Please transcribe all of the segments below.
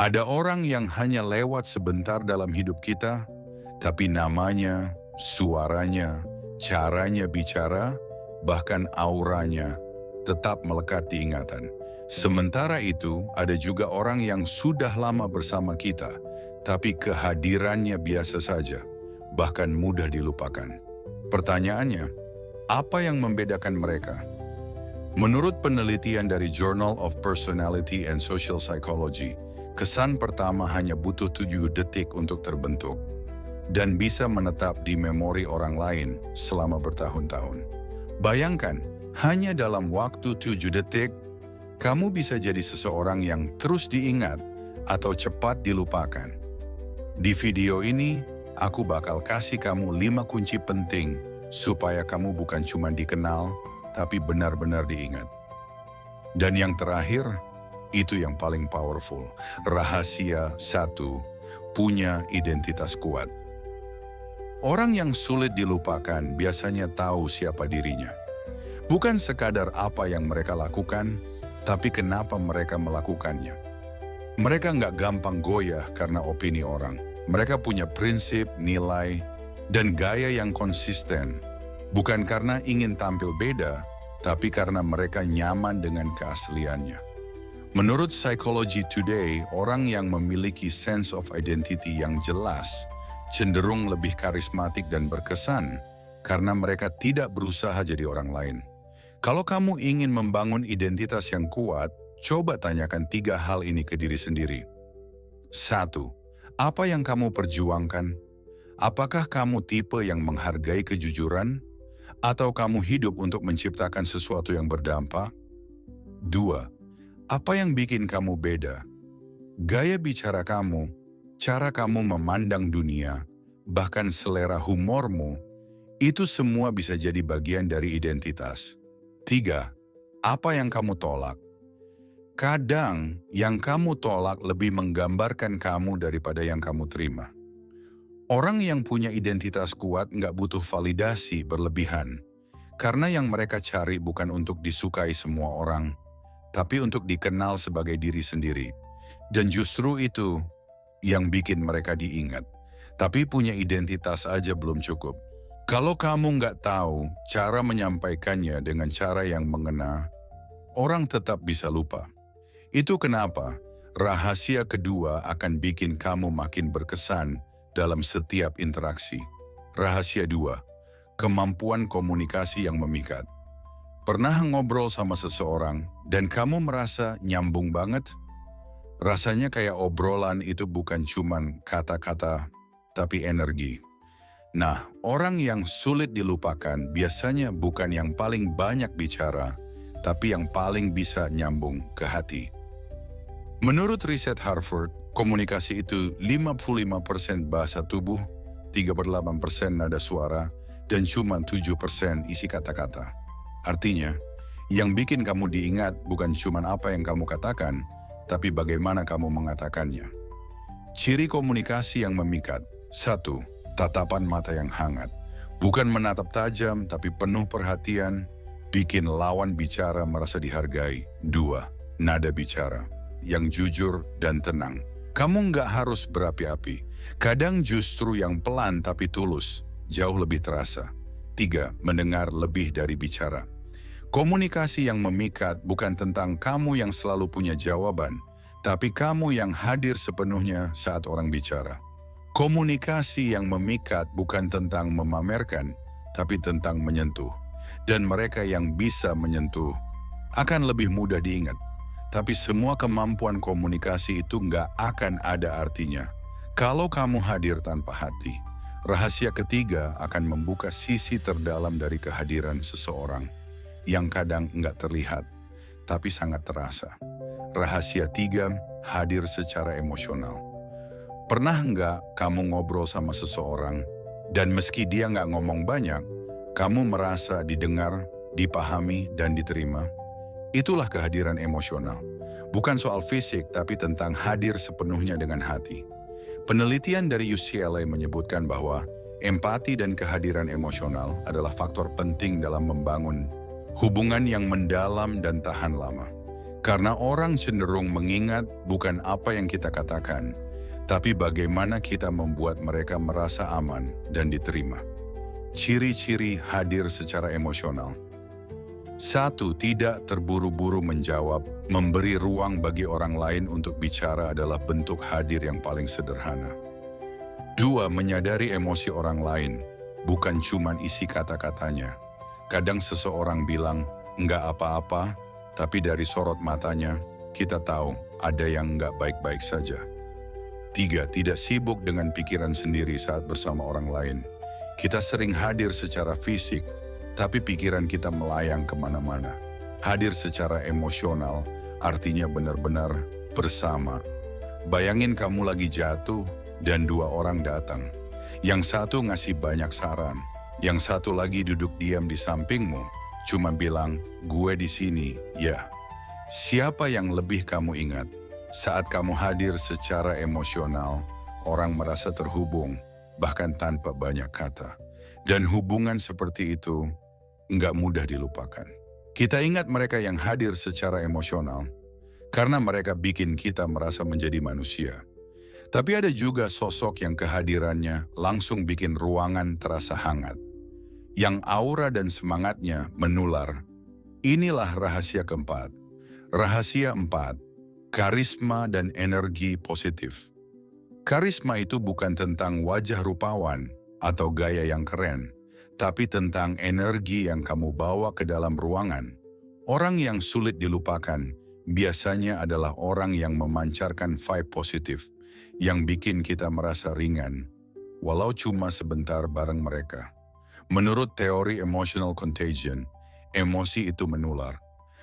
Ada orang yang hanya lewat sebentar dalam hidup kita, tapi namanya, suaranya, caranya bicara, bahkan auranya tetap melekat di ingatan. Sementara itu, ada juga orang yang sudah lama bersama kita, tapi kehadirannya biasa saja, bahkan mudah dilupakan. Pertanyaannya, apa yang membedakan mereka? Menurut penelitian dari Journal of Personality and Social Psychology, kesan pertama hanya butuh 7 detik untuk terbentuk dan bisa menetap di memori orang lain selama bertahun-tahun. Bayangkan, hanya dalam waktu 7 detik, kamu bisa jadi seseorang yang terus diingat atau cepat dilupakan. Di video ini, aku bakal kasih kamu 5 kunci penting supaya kamu bukan cuma dikenal, tapi benar-benar diingat. Dan yang terakhir, itu yang paling powerful. Rahasia 1, punya identitas kuat. Orang yang sulit dilupakan biasanya tahu siapa dirinya. Bukan sekadar apa yang mereka lakukan, tapi kenapa mereka melakukannya. Mereka nggak gampang goyah karena opini orang. Mereka punya prinsip, nilai, dan gaya yang konsisten. Bukan karena ingin tampil beda, tapi karena mereka nyaman dengan keasliannya. Menurut Psychology Today, orang yang memiliki sense of identity yang jelas cenderung lebih karismatik dan berkesan karena mereka tidak berusaha jadi orang lain. Kalau kamu ingin membangun identitas yang kuat, coba tanyakan 3 hal ini ke diri sendiri. 1. Apa yang kamu perjuangkan? Apakah kamu tipe yang menghargai kejujuran? Atau kamu hidup untuk menciptakan sesuatu yang berdampak? 2. Apa yang bikin kamu beda? Gaya bicara kamu, cara kamu memandang dunia, bahkan selera humormu, itu semua bisa jadi bagian dari identitas. 3. Apa yang kamu tolak? Kadang yang kamu tolak lebih menggambarkan kamu daripada yang kamu terima. Orang yang punya identitas kuat nggak butuh validasi berlebihan, karena yang mereka cari bukan untuk disukai semua orang, tapi untuk dikenal sebagai diri sendiri. Dan justru itu yang bikin mereka diingat. Tapi punya identitas aja belum cukup. Kalau kamu nggak tahu cara menyampaikannya dengan cara yang mengena, orang tetap bisa lupa. Itu kenapa rahasia kedua akan bikin kamu makin berkesan dalam setiap interaksi. Rahasia 2, kemampuan komunikasi yang memikat. Pernah ngobrol sama seseorang dan kamu merasa nyambung banget? Rasanya kayak obrolan itu bukan cuman kata-kata, tapi energi. Nah, orang yang sulit dilupakan biasanya bukan yang paling banyak bicara, tapi yang paling bisa nyambung ke hati. Menurut riset Harvard, komunikasi itu 55% bahasa tubuh, 38% nada suara, dan cuma 7% isi kata-kata. Artinya, yang bikin kamu diingat bukan cuma apa yang kamu katakan, tapi bagaimana kamu mengatakannya. Ciri komunikasi yang memikat. 1. Tatapan mata yang hangat. Bukan menatap tajam, tapi penuh perhatian, bikin lawan bicara merasa dihargai. 2. Nada bicara yang jujur dan tenang. Kamu nggak harus berapi-api. Kadang justru yang pelan tapi tulus, jauh lebih terasa. 3. Mendengar lebih dari bicara. Komunikasi yang memikat bukan tentang kamu yang selalu punya jawaban, tapi kamu yang hadir sepenuhnya saat orang bicara. Komunikasi yang memikat bukan tentang memamerkan, tapi tentang menyentuh. Dan mereka yang bisa menyentuh akan lebih mudah diingat. Tapi semua kemampuan komunikasi itu nggak akan ada artinya kalau kamu hadir tanpa hati. Rahasia ketiga akan membuka sisi terdalam dari kehadiran seseorang yang kadang nggak terlihat, tapi sangat terasa. Rahasia 3, hadir secara emosional. Pernah nggak kamu ngobrol sama seseorang, dan meski dia nggak ngomong banyak, kamu merasa didengar, dipahami, dan diterima? Itulah kehadiran emosional. Bukan soal fisik, tapi tentang hadir sepenuhnya dengan hati. Penelitian dari UCLA menyebutkan bahwa empati dan kehadiran emosional adalah faktor penting dalam membangun hubungan yang mendalam dan tahan lama. Karena orang cenderung mengingat bukan apa yang kita katakan, tapi bagaimana kita membuat mereka merasa aman dan diterima. Ciri-ciri hadir secara emosional. 1. Tidak terburu-buru menjawab. Memberi ruang bagi orang lain untuk bicara adalah bentuk hadir yang paling sederhana. 2. Menyadari emosi orang lain, bukan cuman isi kata-katanya. Kadang seseorang bilang, "Nggak apa-apa," tapi dari sorot matanya, kita tahu ada yang nggak baik-baik saja. 3. Tidak sibuk dengan pikiran sendiri saat bersama orang lain. Kita sering hadir secara fisik, tapi pikiran kita melayang kemana-mana. Hadir secara emosional, artinya benar-benar bersama. Bayangin kamu lagi jatuh dan 2 orang datang. Yang satu ngasih banyak saran, yang satu lagi duduk diam di sampingmu, cuma bilang, "Gue di sini, ya." Siapa yang lebih kamu ingat? Saat kamu hadir secara emosional, orang merasa terhubung, bahkan tanpa banyak kata. Dan hubungan seperti itu nggak mudah dilupakan. Kita ingat mereka yang hadir secara emosional, karena mereka bikin kita merasa menjadi manusia. Tapi ada juga sosok yang kehadirannya langsung bikin ruangan terasa hangat. Yang aura dan semangatnya menular. Inilah rahasia keempat. Rahasia 4, karisma dan energi positif. Karisma itu bukan tentang wajah rupawan atau gaya yang keren, tapi tentang energi yang kamu bawa ke dalam ruangan. Orang yang sulit dilupakan biasanya adalah orang yang memancarkan vibe positif, yang bikin kita merasa ringan, walau cuma sebentar bareng mereka. Menurut teori emotional contagion, emosi itu menular.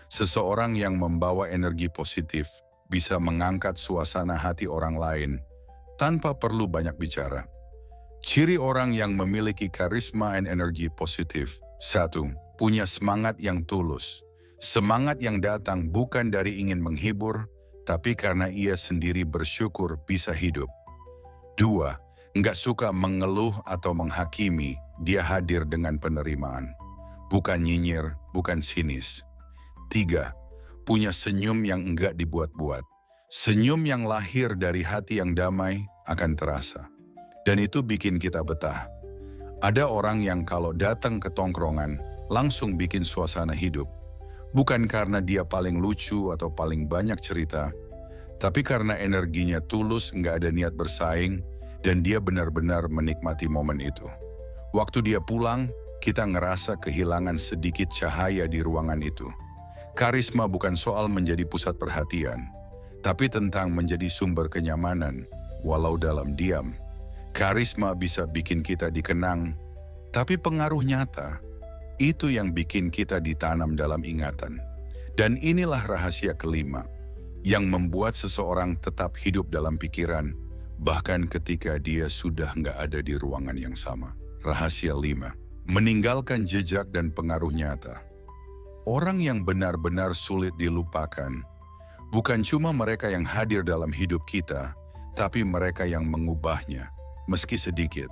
Seseorang yang membawa energi positif bisa mengangkat suasana hati orang lain tanpa perlu banyak bicara. Ciri orang yang memiliki karisma dan energi positif. 1. Punya semangat yang tulus. Semangat yang datang bukan dari ingin menghibur, tapi karena ia sendiri bersyukur bisa hidup. 2. Nggak suka mengeluh atau menghakimi, dia hadir dengan penerimaan. Bukan nyinyir, bukan sinis. 3. Punya senyum yang enggak dibuat-buat. Senyum yang lahir dari hati yang damai akan terasa. Dan itu bikin kita betah. Ada orang yang kalau datang ke tongkrongan, langsung bikin suasana hidup. Bukan karena dia paling lucu atau paling banyak cerita, tapi karena energinya tulus, nggak ada niat bersaing, dan dia benar-benar menikmati momen itu. Waktu dia pulang, kita ngerasa kehilangan sedikit cahaya di ruangan itu. Karisma bukan soal menjadi pusat perhatian, tapi tentang menjadi sumber kenyamanan, walau dalam diam. Karisma bisa bikin kita dikenang, tapi pengaruh nyata, itu yang bikin kita ditanam dalam ingatan. Dan inilah rahasia kelima, yang membuat seseorang tetap hidup dalam pikiran, bahkan ketika dia sudah nggak ada di ruangan yang sama. Rahasia 5, meninggalkan jejak dan pengaruh nyata. Orang yang benar-benar sulit dilupakan, bukan cuma mereka yang hadir dalam hidup kita, tapi mereka yang mengubahnya, meski sedikit.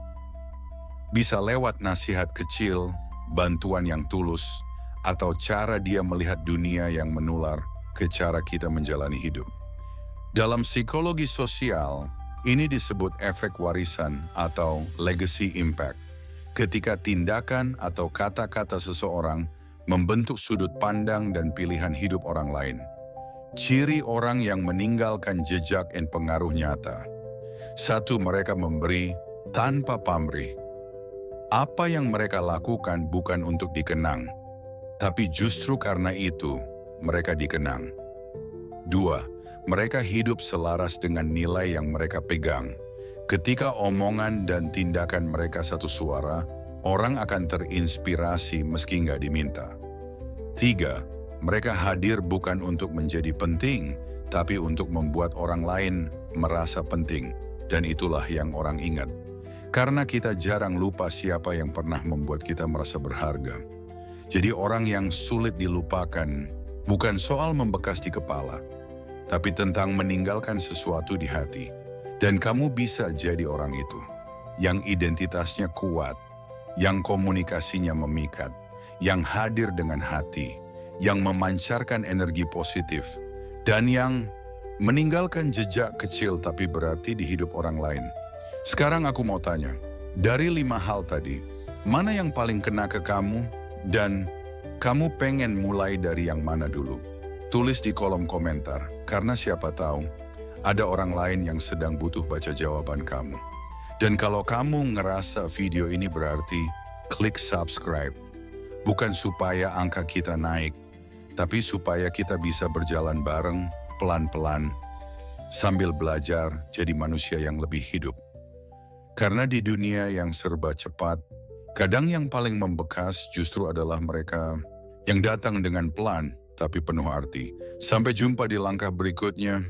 Bisa lewat nasihat kecil, bantuan yang tulus, atau cara dia melihat dunia yang menular ke cara kita menjalani hidup. Dalam psikologi sosial, ini disebut efek warisan atau legacy impact. Ketika tindakan atau kata-kata seseorang membentuk sudut pandang dan pilihan hidup orang lain. Ciri orang yang meninggalkan jejak dan pengaruh nyata. 1. Mereka memberi tanpa pamrih. Apa yang mereka lakukan bukan untuk dikenang, tapi justru karena itu mereka dikenang. 2. Mereka hidup selaras dengan nilai yang mereka pegang. Ketika omongan dan tindakan mereka satu suara, orang akan terinspirasi meski nggak diminta. 3. Mereka hadir bukan untuk menjadi penting, tapi untuk membuat orang lain merasa penting. Dan itulah yang orang ingat. Karena kita jarang lupa siapa yang pernah membuat kita merasa berharga. Jadi orang yang sulit dilupakan bukan soal membekas di kepala, tapi tentang meninggalkan sesuatu di hati. Dan kamu bisa jadi orang itu, yang identitasnya kuat, yang komunikasinya memikat, yang hadir dengan hati, yang memancarkan energi positif, Dan yang meninggalkan jejak kecil tapi berarti di hidup orang lain. Sekarang aku mau tanya, dari 5 hal tadi, mana yang paling kena ke kamu dan kamu pengen mulai dari yang mana dulu? Tulis di kolom komentar, karena siapa tahu ada orang lain yang sedang butuh baca jawaban kamu. Dan kalau kamu ngerasa video ini berarti, klik subscribe. Bukan supaya angka kita naik, tapi supaya kita bisa berjalan bareng, pelan-pelan, sambil belajar jadi manusia yang lebih hidup. Karena di dunia yang serba cepat, kadang yang paling membekas justru adalah mereka yang datang dengan pelan tapi penuh arti. Sampai jumpa di langkah berikutnya.